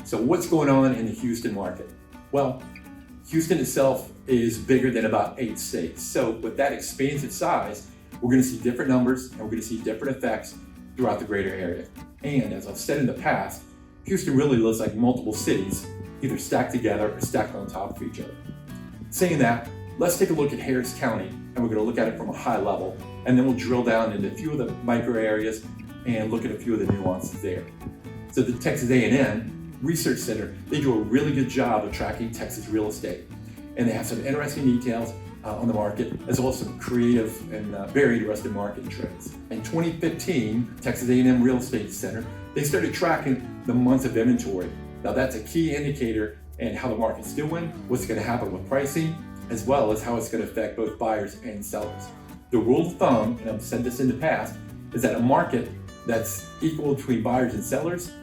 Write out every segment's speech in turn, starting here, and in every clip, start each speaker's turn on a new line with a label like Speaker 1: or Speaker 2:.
Speaker 1: So what's going on in the Houston market? Well, Houston itself is bigger than about 8 states. So with that expansive size, we're going to see different numbers and we're going to see different effects throughout the greater area. And as I've said in the past, Houston really looks like multiple cities, either stacked together or stacked on top of each other. Saying that, let's take a look at Harris County, and we're going to look at it from a high level, and then we'll drill down into a few of the micro areas and look at a few of the nuances there. So the Texas A&M Research Center, they do a really good job of tracking Texas real estate, and they have some interesting details on the market, as well as some creative and very interesting market trends. In 2015, Texas A&M Real Estate Center, they started tracking the months of inventory. Now that's a key indicator in how the market's doing, what's going to happen with pricing, as well as how it's going to affect both buyers and sellers. The rule of thumb, and I've said this in the past, is that a market that's equal between buyers and sellers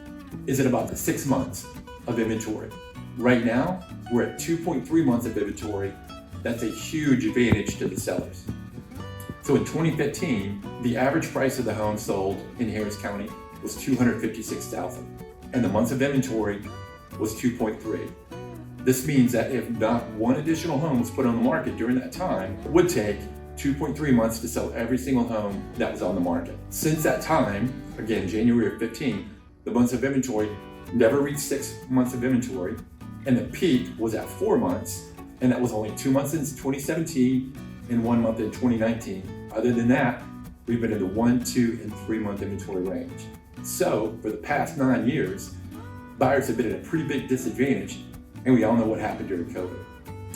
Speaker 1: is at about 6 months of inventory. Right now, we're at 2.3 months of inventory. That's a huge advantage to the sellers. So in 2015, the average price of the home sold in Harris County was $256,000, and the months of inventory was 2.3. This means that if not one additional home was put on the market during that time, it would take 2.3 months to sell every single home that was on the market. Since that time, again, January of 15, the months of inventory never reached 6 months of inventory, and the peak was at 4 months, and that was only 2 months in 2017 and 1 month in 2019. Other than that, we've been in the 1, 2, and 3 month inventory range. So for the past 9 years, buyers have been at a pretty big disadvantage, and we all know what happened during COVID.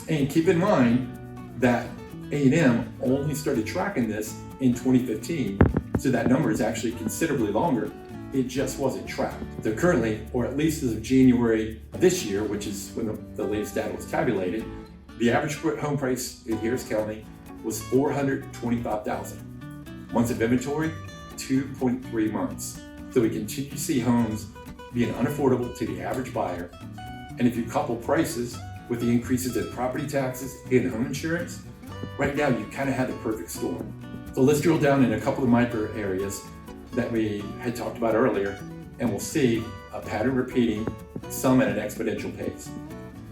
Speaker 1: And keep in mind that A&M only started tracking this in 2015, so that number is actually considerably longer. It just wasn't tracked. So currently, or at least as of January of this year, which is when the latest data was tabulated, the average home price in Harris County was $425,000. Months of inventory, 2.3 months. So we continue to see homes being unaffordable to the average buyer. And if you couple prices with the increases in property taxes and home insurance, right now you kind of have the perfect storm. So let's drill down in a couple of micro areas that we had talked about earlier, and we'll see a pattern repeating, some at an exponential pace.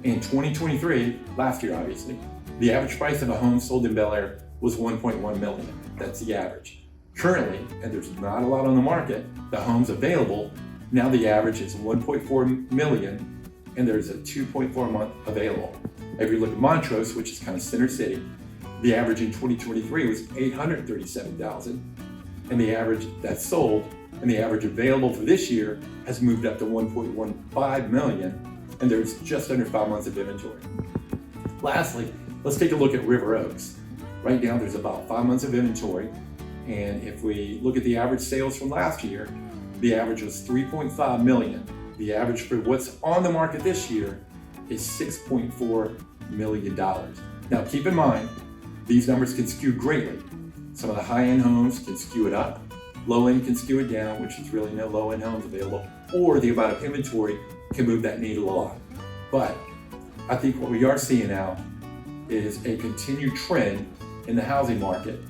Speaker 1: In 2023, last year obviously, the average price of a home sold in Bel Air was $1.1 million. That's the average. Currently, and there's not a lot on the market, the homes available, now the average is $1.4 million, and there's a 2.4 month available. If you look at Montrose, which is kind of center city, the average in 2023 was $837,000, and the average that's sold and the average available for this year has moved up to $1.15 million, and there's just under 5 months of inventory. Lastly, let's take a look at River Oaks. Right now there's about 5 months of inventory, and if we look at the average sales from last year, the average was $3.5 million. The average for what's on the market this year is $6.4 million. Now keep in mind, these numbers can skew greatly. Some of the high-end homes can skew it up, low-end can skew it down, which is really no low-end homes available, or the amount of inventory can move that needle a lot. But I think what we are seeing now is a continued trend in the housing market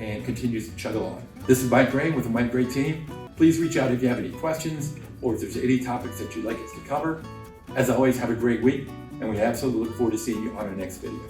Speaker 1: and continues to chug along. This is Mike Gray with the Mike Gray team. Please reach out if you have any questions or if there's any topics that you'd like us to cover. As always, have a great week, and we absolutely look forward to seeing you on our next video.